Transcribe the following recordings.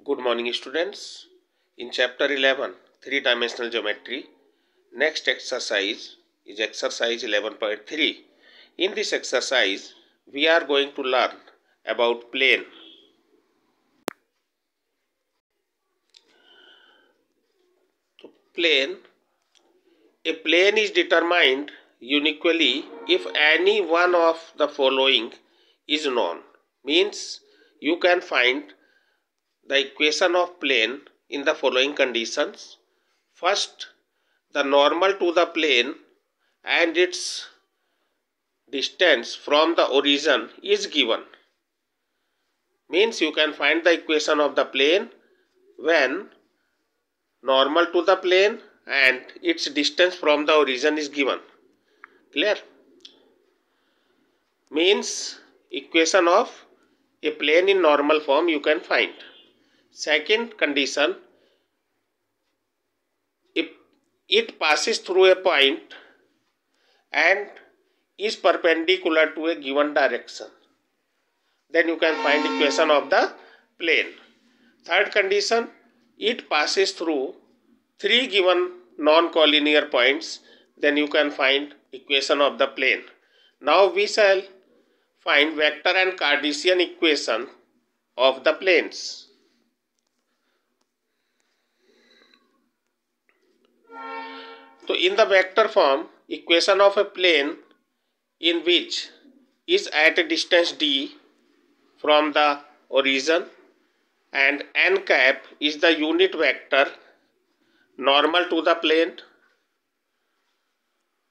Good morning, students. In chapter 11, three-dimensional geometry, next exercise is exercise 11.3. In this exercise, we are going to learn about plane. A plane is determined uniquely if any one of the following is known. Means you can find the equation of plane in the following conditions. First, the normal to the plane and its distance from the origin is given. Means you can find the equation of the plane when normal to the plane and its distance from the origin is given. Clear? Means equation of a plane in normal form you can find. Second condition, if it passes through a point and is perpendicular to a given direction, then you can find equation of the plane. Third condition, it passes through three given non-collinear points, then you can find equation of the plane. Now we shall find vector and Cartesian equation of the planes. So in the vector form, equation of a plane in which is at a distance d from the origin and n cap is the unit vector normal to the plane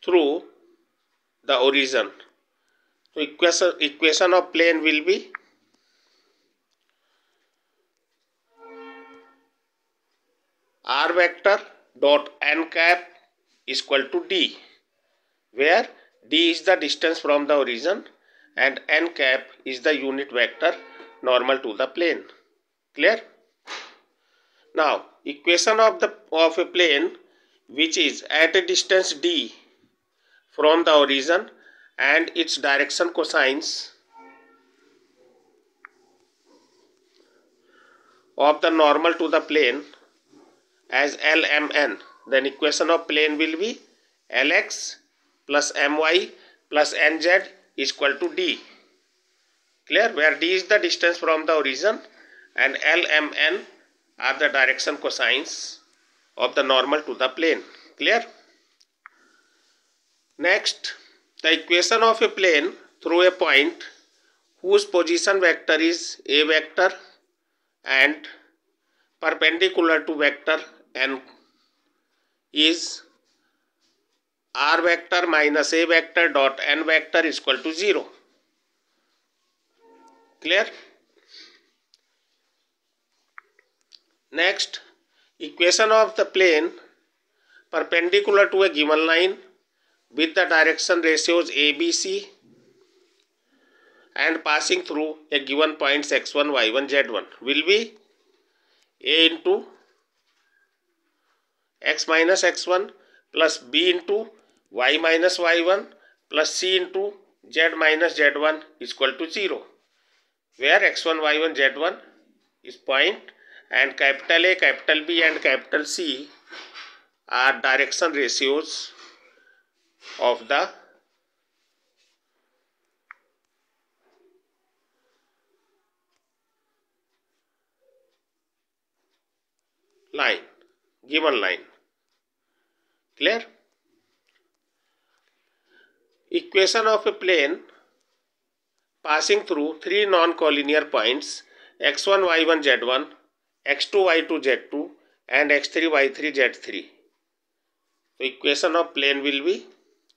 through the origin. So equation of plane will be r vector dot n cap is equal to d, where d is the distance from the origin and n cap is the unit vector normal to the plane. Clear? Now equation of a plane which is at a distance d from the origin and its direction cosines of the normal to the plane as LMN, then equation of plane will be Lx plus My plus Nz is equal to d. Clear? Where d is the distance from the origin and LMN are the direction cosines of the normal to the plane. Clear? Next, the equation of a plane through a point whose position vector is a vector and perpendicular to vector n is r vector minus a vector dot n vector is equal to 0. Clear? Next, equation of the plane perpendicular to a given line with the direction ratios ABC and passing through a given points x1, y1, z1 will be a into x minus x1 plus b into y minus y1 plus c into z minus z1 is equal to 0, where x1, y1, z1 is point and capital A, capital B and capital C are direction ratios of the line, given line. Clear? Equation of a plane passing through three non-collinear points x1, y1, z1, x2, y2, z2 and x3, y3, z3. So equation of plane will be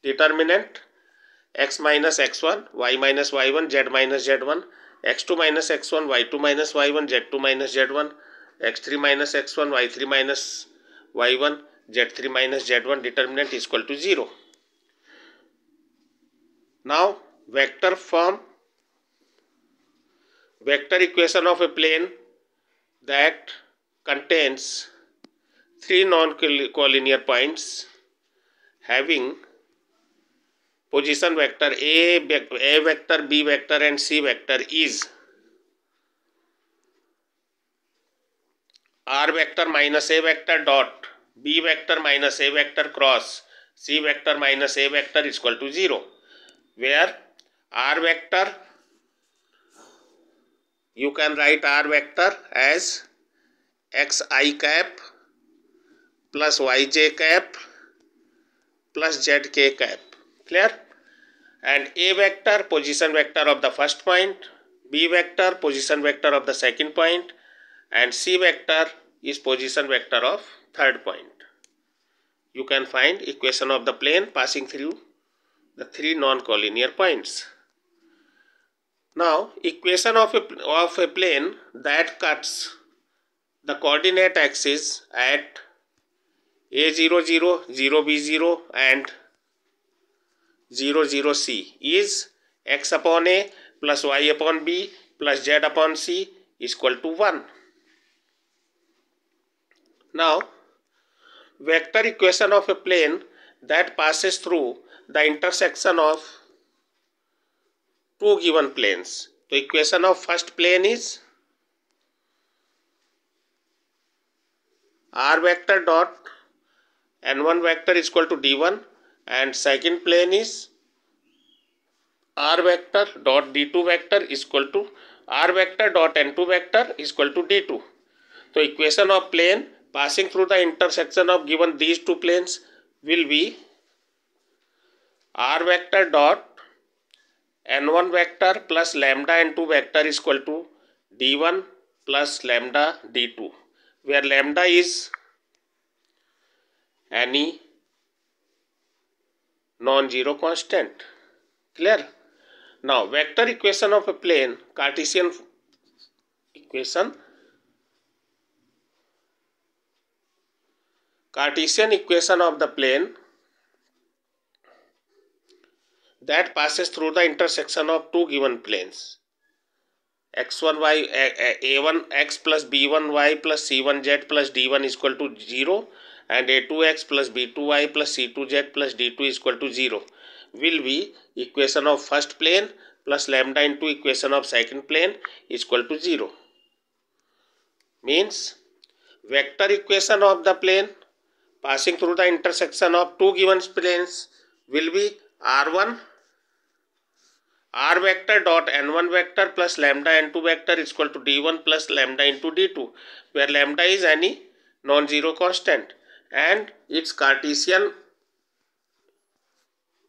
determinant x minus x1, y minus y1, z minus z1, x2 minus x1, y2 minus y1, z2 minus z1, x3 minus x1, y3 minus y1, z3 minus z1, determinant is equal to 0. Now vector form, vector equation of a plane that contains three non-collinear points having position vector a vector, b vector and c vector is r vector minus a vector dot b vector minus a vector cross c vector minus a vector is equal to 0, where r vector, you can write r vector as xi cap plus yj cap plus zk cap. Clear? And a vector, position vector of the first point, b vector, position vector of the second point, and c vector is position vector of third point. You can find equation of the plane passing through the three non-collinear points. Now, equation of a plane that cuts the coordinate axis at a00, 0b0 and 00c is x upon a plus y upon b plus z upon c is equal to 1. Now, vector equation of a plane that passes through the intersection of two given planes. The equation of first plane is r vector dot n1 vector is equal to d1, and second plane is r vector dot d2 vector is equal to r vector dot n2 vector is equal to d2. So equation of plane passing through the intersection of given these two planes will be r vector dot n1 vector plus lambda n2 vector is equal to d1 plus lambda d2, where lambda is any non-zero constant. Clear? Now, vector equation of a plane, Cartesian equation. Cartesian equation of the plane that passes through the intersection of two given planes, x1y a1 x plus b1 y plus c1 z plus d1 is equal to 0 and a2x plus b2y plus c2 z plus d2 is equal to 0 will be equation of first plane plus lambda into equation of second plane is equal to 0. Means vector equation of the plane passing through the intersection of two given planes will be r1 r vector dot n1 vector plus lambda n2 vector is equal to d1 plus lambda into d2, where lambda is any non-zero constant, and its Cartesian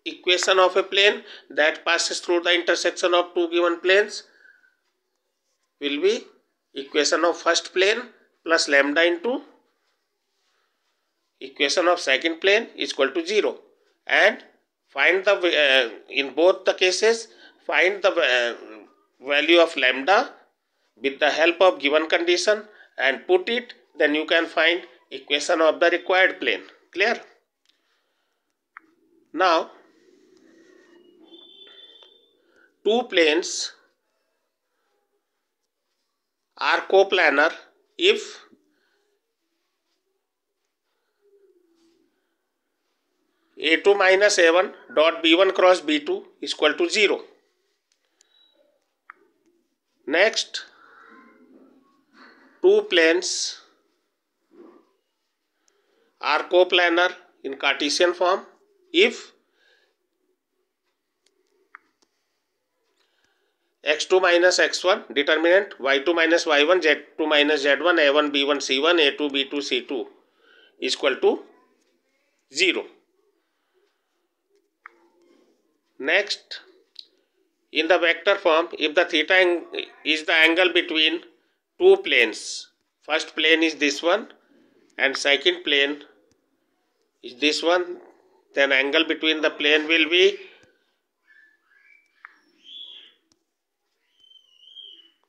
equation of a plane that passes through the intersection of two given planes will be equation of first plane plus lambda into equation of second plane is equal to 0, and find the in both the cases find the value of lambda with the help of given condition and put it, then you can find equation of the required plane. Clear? Now, two planes are coplanar if a2 minus a1 dot b1 cross b2 is equal to 0. Next, two planes are coplanar in Cartesian form if x2 minus x1 determinant y2 minus y1 z2 minus z1 a1 b1 c1 a2 b2 c2 is equal to 0. Next, in the vector form, if the theta is the angle between two planes, first plane is this one and second plane is this one, then angle between the plane will be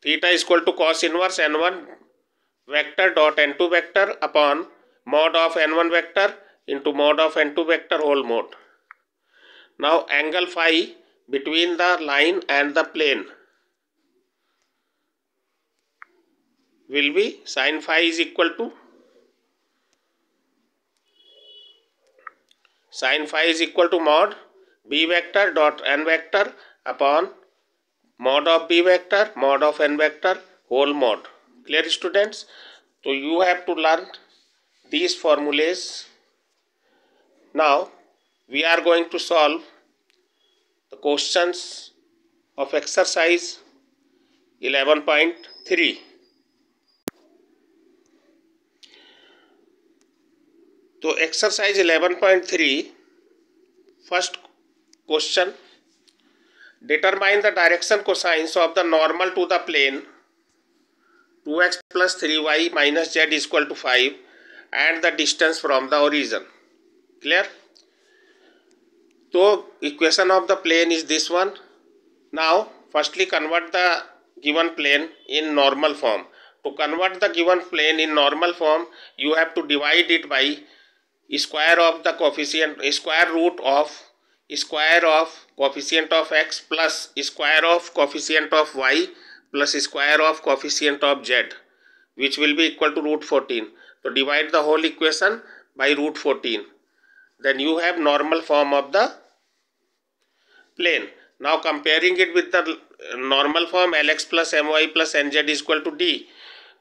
theta is equal to cos inverse n1 vector dot n2 vector upon mod of n1 vector into mod of n2 vector whole mode. Now, angle phi between the line and the plane will be sin phi is equal to mod b vector dot n vector upon mod of b vector mod of n vector whole mod. Clear, students? So you have to learn these formulas. Now we are going to solve the questions of exercise 11.3. So exercise 11.3, first question, determine the direction cosines of the normal to the plane 2x plus 3y minus z is equal to 5 and the distance from the origin. Clear? So equation of the plane is this one. Now firstly convert the given plane in normal form. To convert the given plane in normal form, you have to divide it by square of the coefficient, square root of coefficient of x plus square of coefficient of y plus square of coefficient of z, which will be equal to root 14. So divide the whole equation by root 14. Then you have normal form of the plane. Now comparing it with the normal form, Lx plus My plus Nz is equal to D.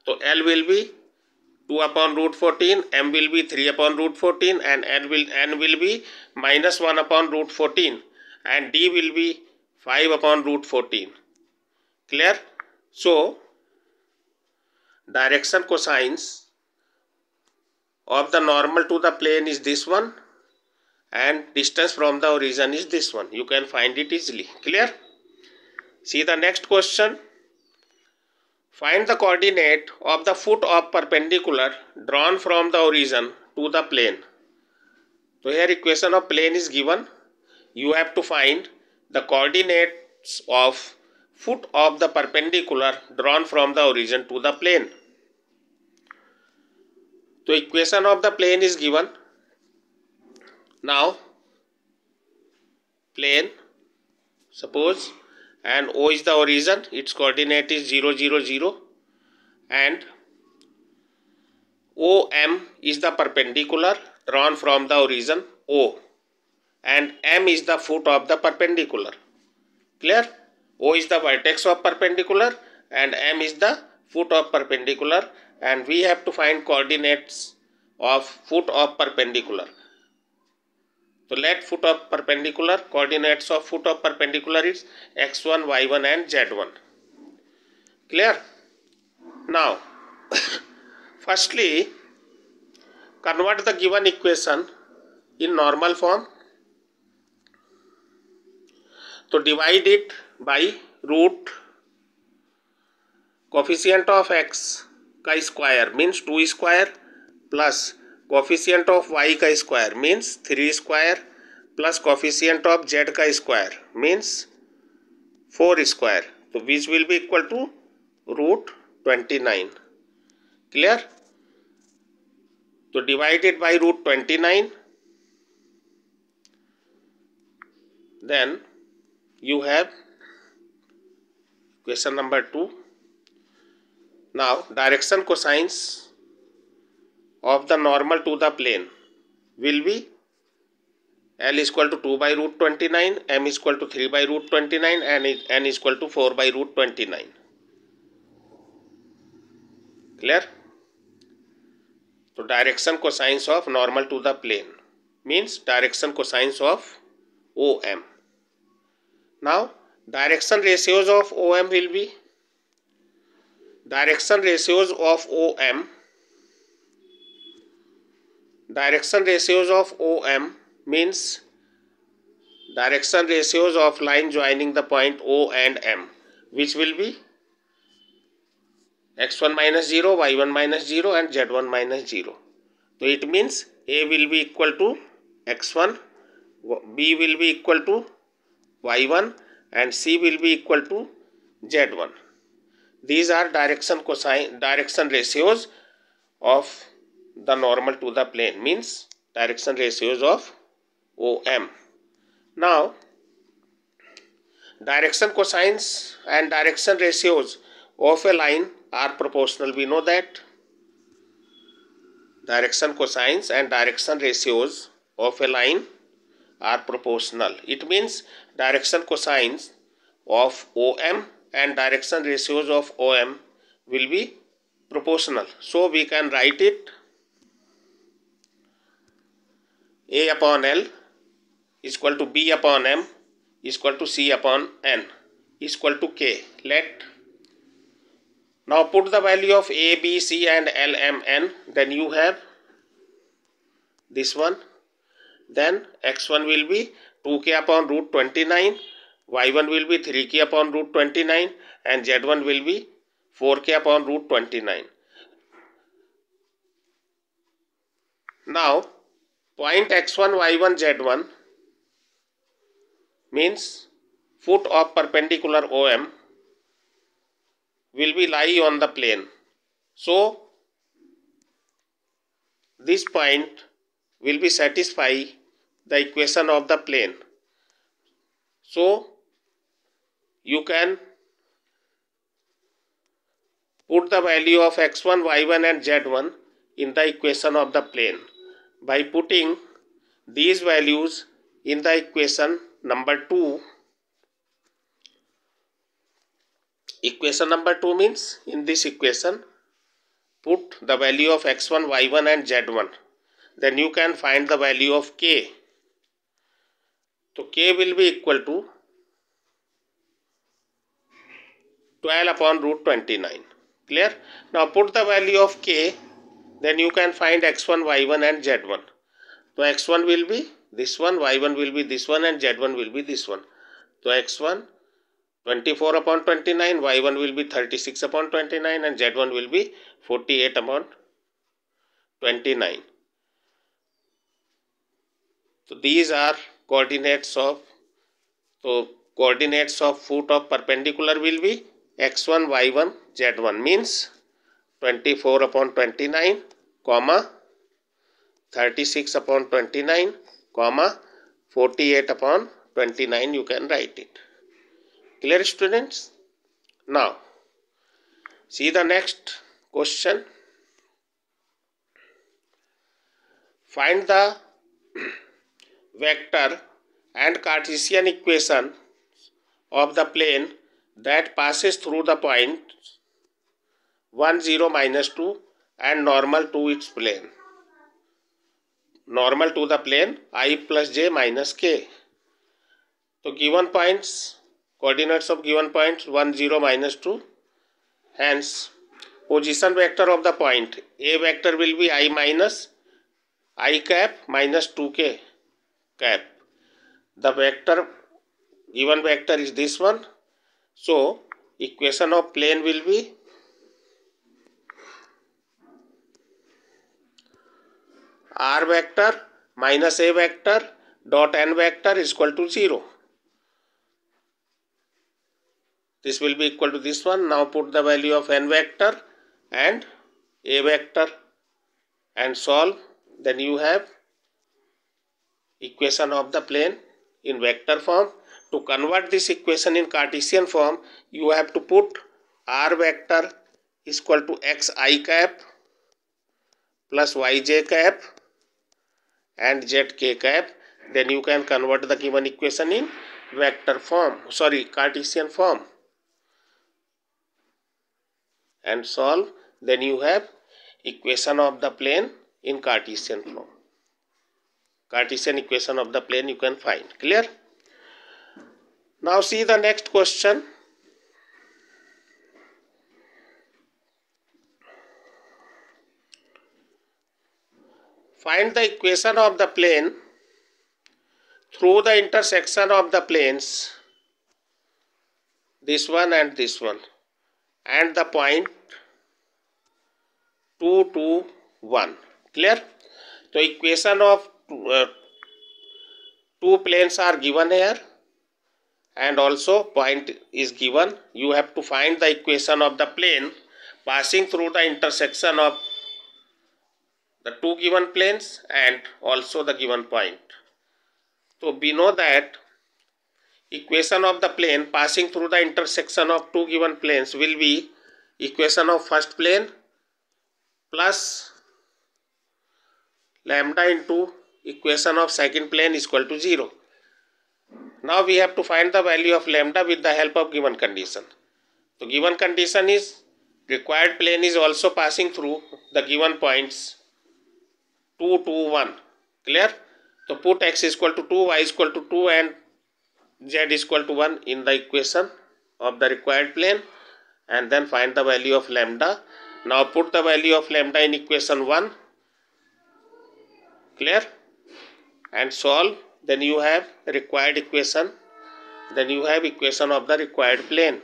So L will be 2 upon root 14, M will be 3 upon root 14 and N will be minus 1 upon root 14 and D will be 5 upon root 14. Clear? So direction cosines of the normal to the plane is this one and distance from the origin is this one. You can find it easily. Clear? See the next question. Find the coordinate of the foot of perpendicular drawn from the origin to the plane. So here equation of plane is given. You have to find the coordinates of foot of the perpendicular drawn from the origin to the plane. So equation of the plane is given. Now plane, suppose, and O is the origin, its coordinate is 0 0 0 and OM is the perpendicular drawn from the origin O and M is the foot of the perpendicular. Clear? O is the vertex of perpendicular and M is the foot of perpendicular, and we have to find coordinates of foot of perpendicular. So let foot of perpendicular, coordinates of foot of perpendicular is x1, y1 and z1. Clear? Now firstly convert the given equation in normal form. So divide it by root coefficient of x ka square means 2 square plus coefficient of y ka square means 3 square plus coefficient of z ka square means 4 square. So which will be equal to root 29. Clear? So divide it by root 29. Then you have question number 2. Now direction cosines of the normal to the plane will be L is equal to 2 by root 29, M is equal to 3 by root 29 and N is equal to 4 by root 29. Clear? So direction cosines of normal to the plane means direction cosines of OM. Now direction ratios of OM will be direction ratios of OM. Direction ratios of OM means direction ratios of line joining the point O and M, which will be x1 minus 0, y1 minus 0 and z1 minus 0. So it means A will be equal to x1, B will be equal to y1 and C will be equal to z1. These are direction ratios of the normal to the plane, means direction ratios of OM. Now direction cosines and direction ratios of a line are proportional. We know that direction cosines and direction ratios of a line are proportional. It means direction cosines of OM and direction ratios of OM will be proportional. So we can write it A upon L is equal to B upon M is equal to C upon N is equal to K. Let now put the value of A, B, C and L, M, N. Then you have this one. Then x1 will be 2k upon root 29, y1 will be 3k upon root 29 and z1 will be 4k upon root 29. Now point x1, y1, z1 means foot of perpendicular OM will be lie on the plane. So this point will be satisfy the equation of the plane. So you can put the value of x1, y1 and z1 in the equation of the plane by putting these values in the equation number 2. Equation number 2 means in this equation put the value of x1, y1 and z1. Then you can find the value of k. So k will be equal to 12 upon root 29. Clear? Now put the value of k, then you can find x1, y1 and z1. So x1 will be this one, y1 will be this one and z1 will be this one. So x1 24 upon 29, y1 will be 36 upon 29 and z1 will be 48 upon 29. So these are coordinates of foot of perpendicular will be x1, y1, z1 means 24 upon 29, comma 36 upon 29, comma 48 upon 29 you can write it. Clear, students? Now see the next question. Find the vector and Cartesian equation of the plane that passes through the points 1, 0, -2 and normal to its plane. Normal to the plane I plus j minus k. So given points, coordinates of given points 1, 0, -2. Hence position vector of the point A vector will be I minus I cap minus 2k cap. The vector, given vector is this one. So equation of plane will be r vector minus a vector dot n vector is equal to 0. This will be equal to this one. Now put the value of n vector and a vector and solve. Then you have equation of the plane in vector form. To convert this equation in Cartesian form, you have to put r vector is equal to xi cap plus yj cap and zk cap. Then you can convert the given equation in vector form, Cartesian form and solve. Then you have equation of the plane in Cartesian form. Cartesian equation of the plane you can find. Clear? Now see the next question. Find the equation of the plane through the intersection of the planes, this one and this one, and the point 2, 2, 1. Clear? So equation of two planes are given here and also point is given. You have to find the equation of the plane passing through the intersection of the two given planes and also the given point. So we know that equation of the plane passing through the intersection of two given planes will be equation of first plane plus lambda into equation of second plane is equal to 0. Now we have to find the value of lambda with the help of given condition. So given condition is required plane is also passing through the given points 2, 2, 1. Clear? So put x is equal to 2, y is equal to 2 and z is equal to 1 in the equation of the required plane, and then find the value of lambda. Now put the value of lambda in equation 1. Clear? And solve. Then you have required equation. Then you have equation of the required plane.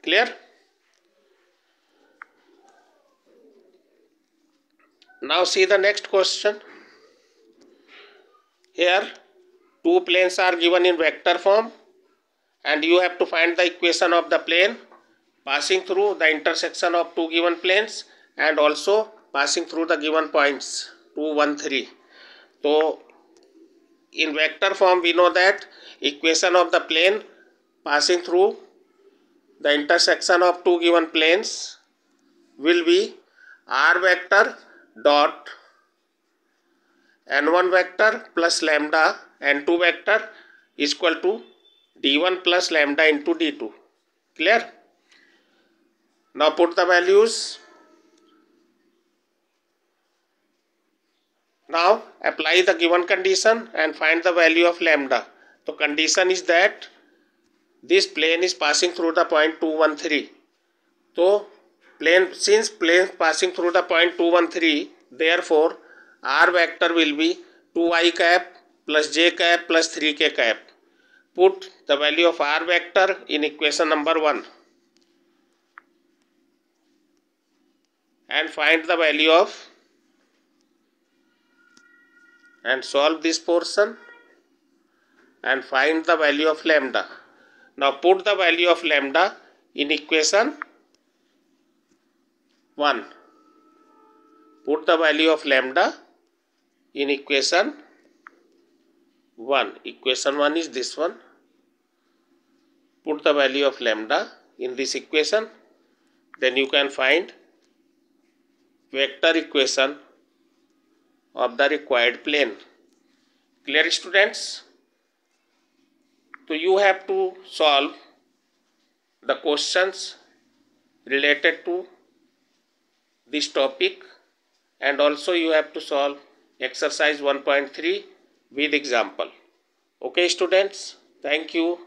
Clear? Now see the next question. Here two planes are given in vector form and you have to find the equation of the plane passing through the intersection of two given planes and also passing through the given points 2, 1, 3. So in vector form we know that equation of the plane passing through the intersection of two given planes will be r vector dot n1 vector plus lambda n2 vector is equal to d1 plus lambda into d2. Clear? Now put the values. Now apply the given condition and find the value of lambda. The condition is that this plane is passing through the point 2, 1, 3. So since plane passing through the point 2, 1, 3, therefore r vector will be 2i cap plus j cap plus 3k cap. Put the value of r vector in equation number 1 and find the value of, and solve this portion and find the value of lambda. Now put the value of lambda in equation 1. Put the value of lambda in equation 1. Equation 1 is this one. Put the value of lambda in this equation. Then you can find vector equation of the required plane. Clear, students? So you have to solve the questions related to this topic, and also you have to solve exercise 1.3 with example. Okay students, thank you.